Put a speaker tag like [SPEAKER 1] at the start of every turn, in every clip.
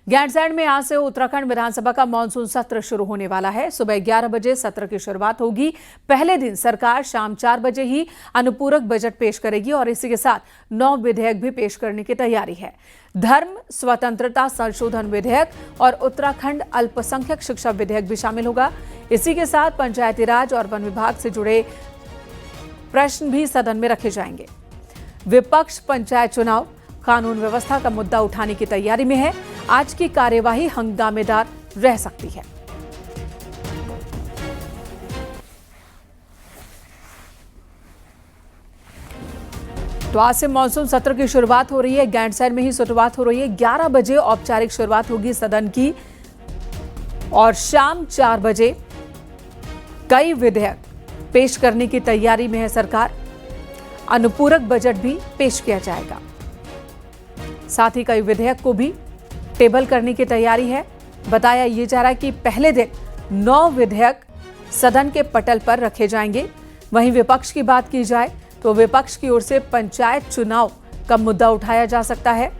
[SPEAKER 1] गैरसैंण में आज से उत्तराखंड विधानसभा का मानसून सत्र शुरू होने वाला है। सुबह 11 बजे सत्र की शुरुआत होगी। पहले दिन सरकार शाम 4 बजे ही अनुपूरक बजट पेश करेगी और इसी के साथ 9 विधेयक भी पेश करने की तैयारी है। धर्म स्वतंत्रता संशोधन विधेयक और उत्तराखंड अल्पसंख्यक शिक्षा विधेयक भी शामिल होगा। इसी के साथ पंचायती राज और वन विभाग से जुड़े प्रश्न भी सदन में रखे जाएंगे। विपक्ष पंचायत चुनाव, कानून व्यवस्था का मुद्दा उठाने की तैयारी में है। आज की कार्यवाही हंगामेदार रह सकती है। तो आज से मानसून सत्र की शुरुआत हो रही है। गैरसैंण में ही शुरुआत हो रही है। 11 बजे औपचारिक शुरुआत होगी सदन की और शाम 4 बजे कई विधेयक पेश करने की तैयारी में है सरकार। अनुपूरक बजट भी पेश किया जाएगा। साथ ही कई विधेयक को भी टेबल करने की तैयारी है। बताया ये जा रहा है कि पहले दिन 9 विधेयक सदन के पटल पर रखे जाएंगे। वहीं विपक्ष की बात की जाए तो विपक्ष की ओर से पंचायत चुनाव का मुद्दा उठाया जा सकता है।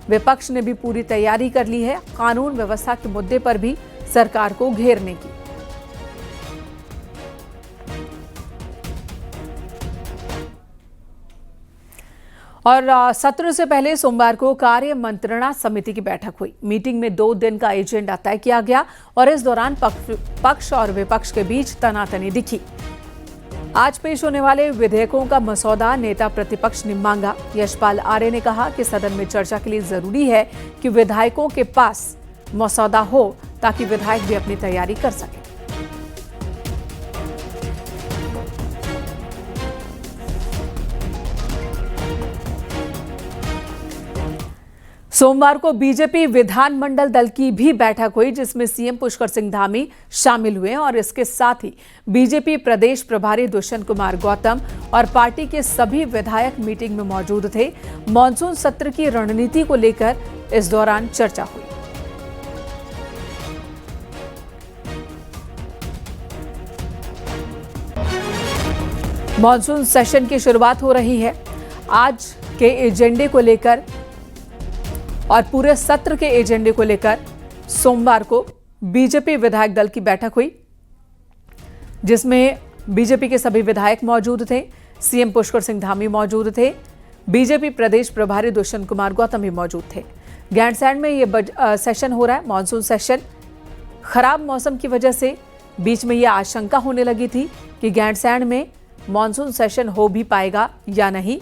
[SPEAKER 1] विपक्ष ने भी पूरी तैयारी कर ली है कानून व्यवस्था के मुद्दे पर भी सरकार को घेरने की। और सत्र से पहले सोमवार को कार्य मंत्रणा समिति की बैठक हुई। मीटिंग में 2 दिन का एजेंडा तय किया गया और इस दौरान पक्ष और विपक्ष के बीच तनातनी दिखी। आज पेश होने वाले विधेयकों का मसौदा नेता प्रतिपक्ष ने मांगा। यशपाल आर्य ने कहा कि सदन में चर्चा के लिए जरूरी है कि विधायकों के पास मसौदा हो ताकि विधायक भी अपनी तैयारी कर सके। सोमवार को बीजेपी विधानमंडल दल की भी बैठक हुई जिसमें सीएम पुष्कर सिंह धामी शामिल हुए और इसके साथ ही बीजेपी प्रदेश प्रभारी दुष्यंत कुमार गौतम और पार्टी के सभी विधायक मीटिंग में मौजूद थे। मानसून सत्र की रणनीति को लेकर इस दौरान चर्चा हुई। मानसून सेशन की शुरुआत हो रही है। आज के एजेंडे को लेकर और पूरे सत्र के एजेंडे को लेकर सोमवार को बीजेपी विधायक दल की बैठक हुई जिसमें बीजेपी के सभी विधायक मौजूद थे। सीएम पुष्कर सिंह धामी मौजूद थे। बीजेपी प्रदेश प्रभारी दुष्यंत कुमार गौतम भी मौजूद थे। गैरसैंण में ये सेशन हो रहा है, मानसून सेशन। खराब मौसम की वजह से बीच में यह आशंका होने लगी थी कि गैरसैंण में मानसून सेशन हो भी पाएगा या नहीं।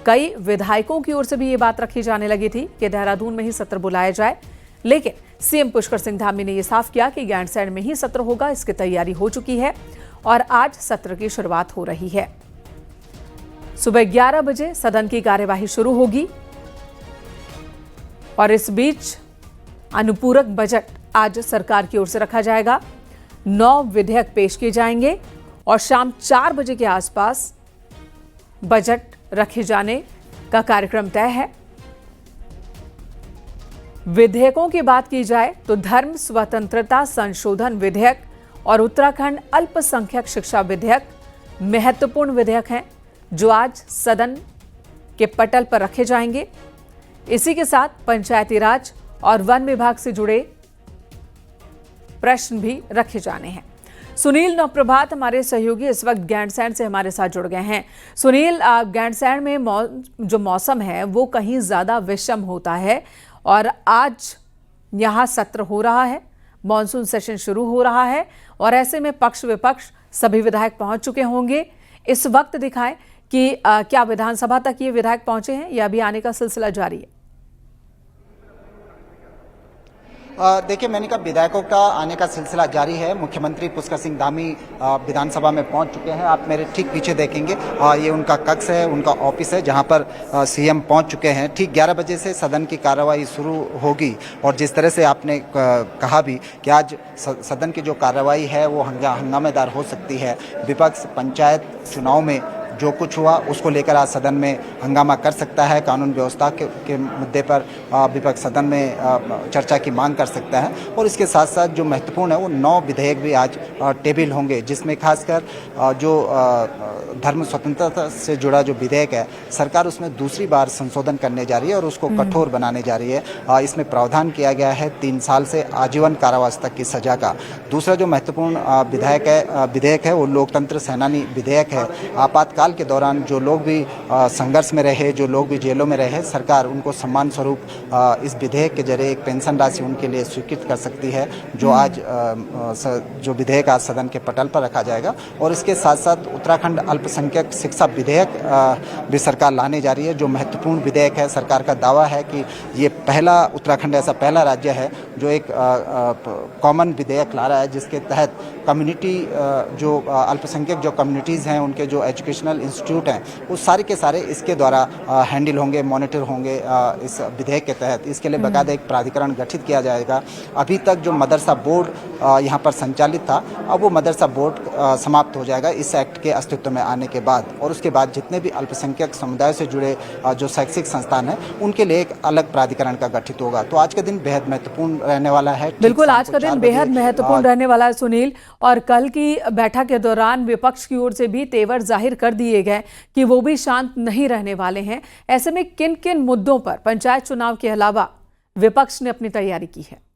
[SPEAKER 1] कई विधायकों की ओर से भी ये बात रखी जाने लगी थी कि देहरादून में ही सत्र बुलाया जाए, लेकिन सीएम पुष्कर सिंह धामी ने यह साफ किया कि गैरसैंण में ही सत्र होगा। इसकी तैयारी हो चुकी है और आज सत्र की शुरुआत हो रही है। सुबह 11 बजे सदन की कार्यवाही शुरू होगी और इस बीच अनुपूरक बजट आज सरकार की ओर से रखा जाएगा। 9 विधेयक पेश किए जाएंगे और शाम 4 बजे के आसपास बजट रखे जाने का कार्यक्रम तय है। विधेयकों की बात की जाए तो धर्म स्वतंत्रता संशोधन विधेयक और उत्तराखंड अल्पसंख्यक शिक्षा विधेयक महत्वपूर्ण विधेयक हैं जो आज सदन के पटल पर रखे जाएंगे। इसी के साथ पंचायती राज और वन विभाग से जुड़े प्रश्न भी रखे जाने हैं। सुनील नवप्रभात हमारे सहयोगी इस वक्त गैरसैंण से हमारे साथ जुड़ गए हैं। सुनील, गैरसैंण में जो मौसम है वो कहीं ज्यादा विषम होता है और आज यहाँ सत्र हो रहा है, मानसून सेशन शुरू हो रहा है और ऐसे में पक्ष विपक्ष सभी विधायक पहुंच चुके होंगे। इस वक्त दिखाएं कि क्या विधानसभा तक ये विधायक पहुंचे हैं या अभी आने का सिलसिला जारी है?
[SPEAKER 2] देखिए मैंने कहा विधायकों का आने का सिलसिला जारी है। मुख्यमंत्री पुष्कर सिंह धामी विधानसभा में पहुंच चुके हैं। आप मेरे ठीक पीछे देखेंगे ये उनका कक्ष है, उनका ऑफिस है जहां पर सीएम पहुंच चुके हैं। ठीक 11 बजे से सदन की कार्रवाई शुरू होगी और जिस तरह से आपने कहा भी कि आज सदन की जो कार्रवाई है वो हंगामेदार हो सकती है। विपक्ष पंचायत चुनाव में जो कुछ हुआ उसको लेकर आज सदन में हंगामा कर सकता है। कानून व्यवस्था के मुद्दे पर विपक्ष सदन में चर्चा की मांग कर सकता है। और इसके साथ साथ जो महत्वपूर्ण है वो 9 विधेयक भी आज टेबल होंगे, जिसमें खासकर जो धर्म स्वतंत्रता से जुड़ा जो विधेयक है, सरकार उसमें दूसरी बार संशोधन करने जा रही है और उसको कठोर बनाने जा रही है। इसमें प्रावधान किया गया है 3 साल से आजीवन कारावास तक की सजा का। दूसरा जो महत्वपूर्ण विधेयक है वो लोकतंत्र सेनानी विधेयक है। आपातकाल के दौरान जो लोग भी संघर्ष में रहे, जो लोग भी जेलों में रहे, सरकार उनको सम्मान स्वरूप इस विधेयक के जरिए एक पेंशन राशि उनके लिए स्वीकृत कर सकती है, जो आज जो विधेयक आज सदन के पटल पर रखा जाएगा। और इसके साथ साथ उत्तराखंड अल्पसंख्यक शिक्षा विधेयक भी सरकार लाने जा रही है, जो महत्वपूर्ण विधेयक है। सरकार का दावा है कि ये पहला उत्तराखंड ऐसा पहला राज्य है जो एक कॉमन विधेयक ला रहा है, जिसके तहत कम्युनिटी जो अल्पसंख्यक जो कम्युनिटीज़ हैं, उनके जो एजुकेशनल इंस्टीट्यूट हैं, वो सारे के सारे इसके द्वारा हैंडल होंगे, मॉनिटर होंगे इस विधेयक के तहत। इसके लिए बाकायदा एक प्राधिकरण गठित किया जाएगा। अभी तक जो मदरसा बोर्ड यहाँ पर संचालित था, अब वो मदरसा बोर्ड समाप्त हो जाएगा इस एक्ट के अस्तित्व में आने के बाद। और उसके बाद जितने भी अल्पसंख्यक समुदाय से जुड़े जो शैक्षिक संस्थान हैं, उनके लिए एक अलग प्राधिकरण का गठित होगा। तो आज का दिन बेहद महत्वपूर्ण रहने वाला है।
[SPEAKER 1] बिल्कुल, आज का दिन बेहद महत्वपूर्ण रहने वाला है सुनील। और कल की बैठक के दौरान विपक्ष की ओर से भी तेवर जाहिर कर दिए गए कि वो भी शांत नहीं रहने वाले हैं। ऐसे में किन किन मुद्दों पर पंचायत चुनाव के अलावा विपक्ष ने अपनी तैयारी की है?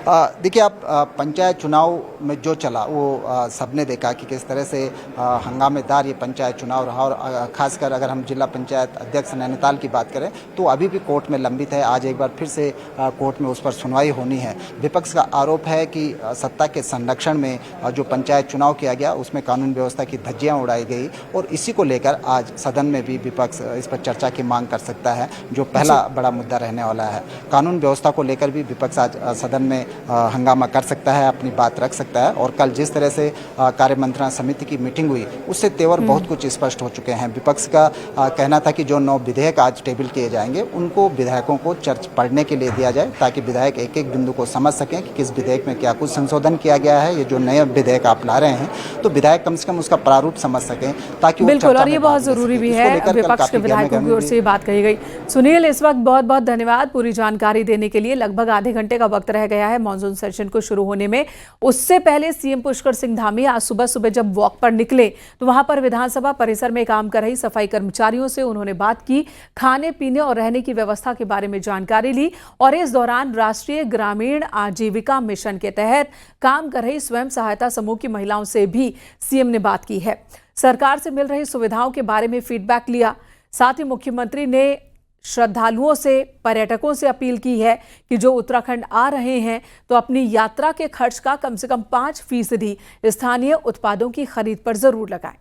[SPEAKER 2] देखिए, आप पंचायत चुनाव में जो चला वो सबने देखा कि किस तरह से हंगामेदार ये पंचायत चुनाव रहा। और खासकर अगर हम जिला पंचायत अध्यक्ष नैनीताल की बात करें तो अभी भी कोर्ट में लंबित है। आज एक बार फिर से कोर्ट में उस पर सुनवाई होनी है। विपक्ष का आरोप है कि सत्ता के संरक्षण में जो पंचायत चुनाव किया गया उसमें कानून व्यवस्था की धज्जियाँ उड़ाई गई, और इसी को लेकर आज सदन में भी विपक्ष इस पर चर्चा की मांग कर सकता है, जो पहला बड़ा मुद्दा रहने वाला है। कानून व्यवस्था को लेकर भी विपक्ष आज सदन में हंगामा कर सकता है, अपनी बात रख सकता है। और कल जिस तरह से कार्य मंत्रणा समिति की मीटिंग हुई, उससे तेवर बहुत कुछ स्पष्ट हो चुके हैं। विपक्ष का कहना था कि जो 9 विधेयक आज टेबल किए जाएंगे, उनको विधायकों को पढ़ने के लिए दिया जाए, ताकि विधायक एक एक बिंदु को समझ सकें कि किस विधेयक में क्या कुछ संशोधन किया गया है। ये जो नए विधेयक आप ला रहे हैं, तो विधायक कम से कम उसका प्रारूप समझ सकें, ताकि
[SPEAKER 1] बिल्कुल, और ये बहुत जरूरी भी है। विपक्ष के विधायकों की ओर से बात कही गई। सुनील, इस वक्त बहुत बहुत धन्यवाद पूरी जानकारी देने के लिए। लगभग आधे घंटे का वक्त रह गया है मॉनसून सेशन को शुरू होने में। उससे पहले सीएम पुष्कर सिंह धामी आज सुबह सुबह जब वॉक पर निकले तो वहां पर विधानसभा परिसर में काम कर रही सफाई कर्मचारियों से उन्होंने बात की, खाने पीने और रहने की व्यवस्था के बारे में जानकारी ली। और इस दौरान राष्ट्रीय ग्रामीण आजीविका मिशन के तहत काम कर रही स्वयं सहायता समूह की महिलाओं से भी सीएम ने बात की है। सरकार से मिल रही सुविधाओं के बारे में फीडबैक लिया। साथ ही मुख्यमंत्री ने श्रद्धालुओं से, पर्यटकों से अपील की है कि जो उत्तराखंड आ रहे हैं तो अपनी यात्रा के खर्च का कम से कम 5% स्थानीय उत्पादों की खरीद पर जरूर लगाएं।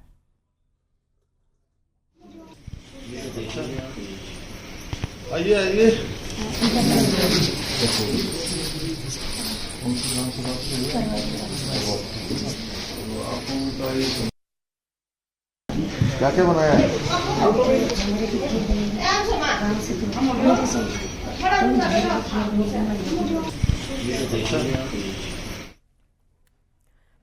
[SPEAKER 1] आइए
[SPEAKER 3] क्या क्या बनाया है?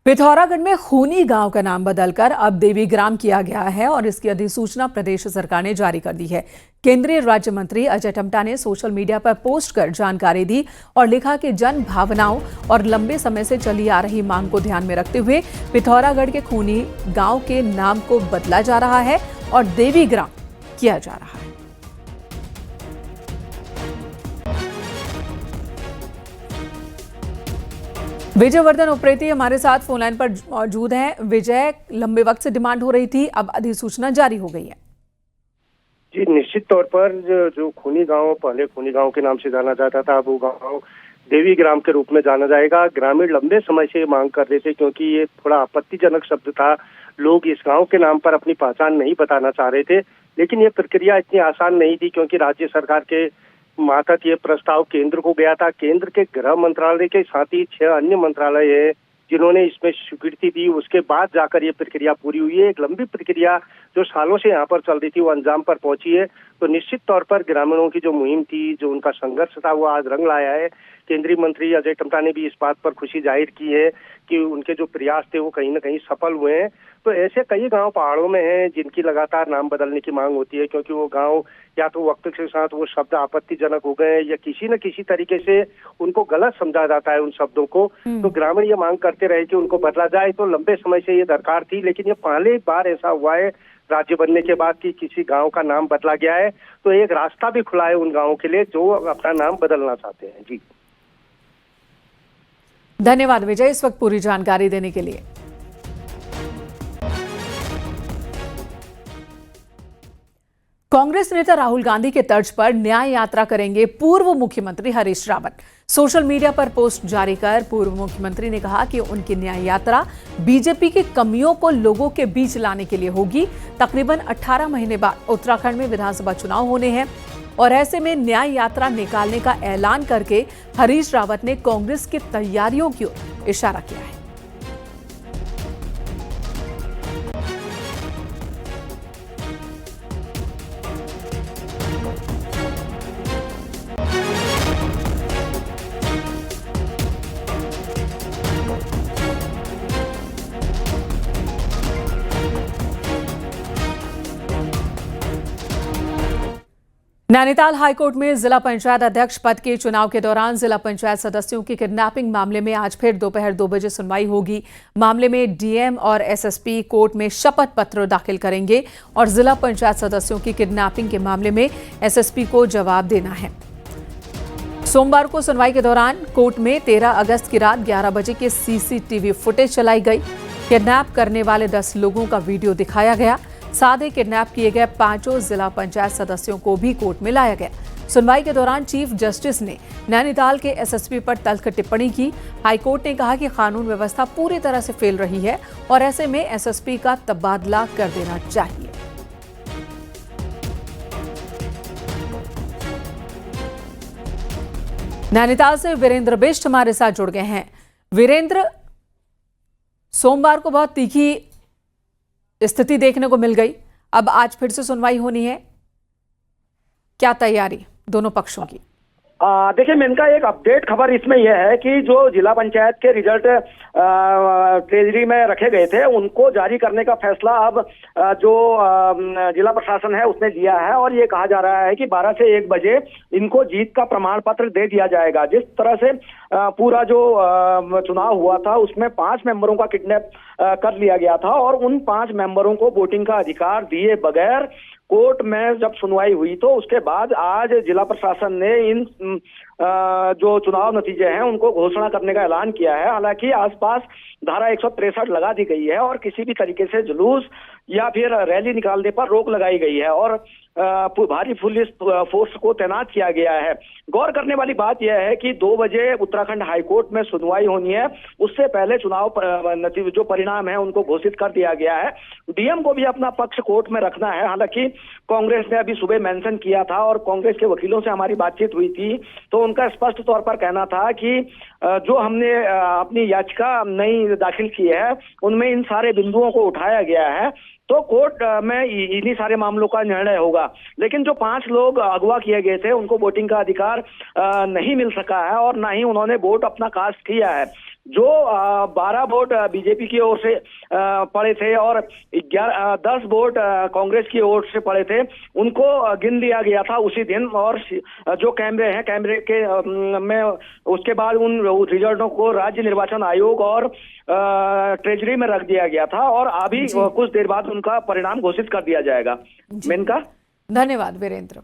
[SPEAKER 1] पिथौरागढ़ में खूनी गांव का नाम बदलकर अब देवीग्राम किया गया है और इसकी अधिसूचना प्रदेश सरकार ने जारी कर दी है। केंद्रीय राज्य मंत्री अजय टम्टा ने सोशल मीडिया पर पोस्ट कर जानकारी दी और लिखा कि जन भावनाओं और लंबे समय से चली आ रही मांग को ध्यान में रखते हुए पिथौरागढ़ के खूनी गांव के नाम को बदला जा रहा है और देवीग्राम किया जा रहा है। विजय वर्धन उप्रेती हमारे साथ फोन लाइन पर मौजूद हैं। विजय, लंबे वक्त से डिमांड हो रही थी, अब अधिसूचना जारी हो गई है।
[SPEAKER 4] जी, निश्चित तौर पर जो खूनी गांव पहले खूनी गांव के नाम से जाना जाता था, अब वो गांव देवीग्राम के रूप में जाना जाएगा। ग्रामीण लंबे समय से मांग कर रहे थे, क्योंकि ये थोड़ा आपत्तिजनक शब्द था। लोग इस गांव के नाम पर अपनी पहचान नहीं बताना चाह रहे थे, लेकिन ये प्रक्रिया इतनी आसान नहीं थी, क्योंकि राज्य सरकार के मातहत ये प्रस्ताव केंद्र को गया था। केंद्र के गृह मंत्रालय के साथ ही 6 अन्य मंत्रालय है जिन्होंने इसमें स्वीकृति दी। उसके बाद जाकर ये प्रक्रिया पूरी हुई है। एक लंबी प्रक्रिया जो सालों से यहाँ पर चल रही थी वो अंजाम पर पहुंची है। तो निश्चित तौर पर ग्रामीणों की जो मुहिम थी, जो उनका संघर्ष था, वो आज रंग लाया है। केंद्रीय मंत्री अजय टम्टा ने भी इस बात पर खुशी जाहिर की है कि उनके जो प्रयास थे वो कहीं ना कहीं सफल हुए हैं। तो ऐसे कई गांव पहाड़ों में हैं जिनकी लगातार नाम बदलने की मांग होती है, क्योंकि वो गांव या तो वक्त के साथ वो शब्द आपत्तिजनक हो गए या किसी न किसी तरीके से उनको गलत समझा जाता है उन शब्दों को। तो ग्रामीण ये मांग करते रहे कि उनको बदला जाए। तो लंबे समय से ये दरकार थी, लेकिन ये पहले बार ऐसा हुआ है राज्य बनने के बाद कि किसी गांव का नाम बदला गया है। तो एक रास्ता भी खुला है उन गांवों के लिए जो अपना नाम बदलना चाहते हैं। जी
[SPEAKER 1] धन्यवाद विजय, इस वक्त पूरी जानकारी देने के लिए। कांग्रेस नेता राहुल गांधी के तर्ज पर न्याय यात्रा करेंगे पूर्व मुख्यमंत्री हरीश रावत। सोशल मीडिया पर पोस्ट जारी कर पूर्व मुख्यमंत्री ने कहा कि उनकी न्याय यात्रा बीजेपी की कमियों को लोगों के बीच लाने के लिए होगी। तकरीबन 18 महीने बाद उत्तराखंड में विधानसभा चुनाव होने हैं और ऐसे में न्याय यात्रा निकालने का ऐलान करके हरीश रावत ने कांग्रेस की तैयारियों की ओर इशारा किया है। नैनीताल हाईकोर्ट में जिला पंचायत अध्यक्ष पद के चुनाव के दौरान जिला पंचायत सदस्यों की किडनैपिंग मामले में आज फिर दोपहर 2 बजे सुनवाई होगी। मामले में डीएम और एसएसपी कोर्ट में शपथ पत्र दाखिल करेंगे और जिला पंचायत सदस्यों की किडनैपिंग के मामले में एसएसपी को जवाब देना है। सोमवार को सुनवाई के दौरान कोर्ट में 13 अगस्त की रात 11 बजे की सीसीटीवी फुटेज चलाई गई। किडनैप करने वाले 10 लोगों का वीडियो दिखाया गया। साथ ही किडनैप किए गए 5 जिला पंचायत सदस्यों को भी कोर्ट में लाया गया। सुनवाई के दौरान चीफ जस्टिस ने नैनीताल के एसएसपी पर तल्ख टिप्पणी की। हाईकोर्ट ने कहा कि कानून व्यवस्था पूरी तरह से फेल रही है और ऐसे में एसएसपी का तबादला कर देना चाहिए। नैनीताल से वीरेंद्र बिष्ट हमारे साथ जुड़ गए हैं। वीरेंद्र, सोमवार को बहुत तीखी स्थिति देखने को मिल गई, अब आज फिर से सुनवाई होनी है, क्या तैयारी दोनों पक्षों की?
[SPEAKER 3] देखिए मेनका, एक अपडेट खबर इसमें यह है कि जो जिला पंचायत के रिजल्ट ट्रेजरी में रखे गए थे उनको जारी करने का फैसला अब जो जिला प्रशासन है उसने लिया है और ये कहा जा रहा है कि 12 से 1 बजे इनको जीत का प्रमाण पत्र दे दिया जाएगा। जिस तरह से पूरा जो चुनाव हुआ था उसमें 5 मेंबरों का किडनैप कर लिया गया था और उन 5 मेंबरों को वोटिंग का अधिकार दिए बगैर कोर्ट में जब सुनवाई हुई तो उसके बाद आज जिला प्रशासन ने इन जो चुनाव नतीजे हैं उनको घोषणा करने का ऐलान किया है। हालांकि आसपास धारा 163 लगा दी गई है और किसी भी तरीके से जुलूस या फिर रैली निकालने पर रोक लगाई गई है और भारी पुलिस फोर्स को तैनात किया गया है। गौर करने वाली बात यह है कि 2 बजे उत्तराखंड हाईकोर्ट में सुनवाई होनी है, उससे पहले चुनाव नतीजे जो परिणाम है उनको घोषित कर दिया गया है। डीएम को भी अपना पक्ष कोर्ट में रखना है। हालांकि कांग्रेस ने अभी सुबह मेंशन किया था और कांग्रेस के वकीलों से हमारी बातचीत हुई थी तो उनका स्पष्ट तौर पर कहना था कि जो हमने अपनी याचिका नई दाखिल की है उनमें इन सारे बिंदुओं को उठाया गया है तो कोर्ट में इन्हीं सारे मामलों का निर्णय होगा। लेकिन जो 5 लोग अगवा किए गए थे उनको वोटिंग का अधिकार नहीं मिल सका है और ना ही उन्होंने वोट अपना कास्ट किया है। जो 12 वोट बीजेपी की ओर से पड़े थे और 10 वोट कांग्रेस की ओर से पड़े थे उनको गिन लिया गया था उसी दिन और जो कैमरे के में उसके बाद उन रिजल्टों को राज्य निर्वाचन आयोग और ट्रेजरी में रख दिया गया था और अभी कुछ देर बाद उनका परिणाम घोषित कर दिया जाएगा। मेनका,
[SPEAKER 1] धन्यवाद वीरेंद्र।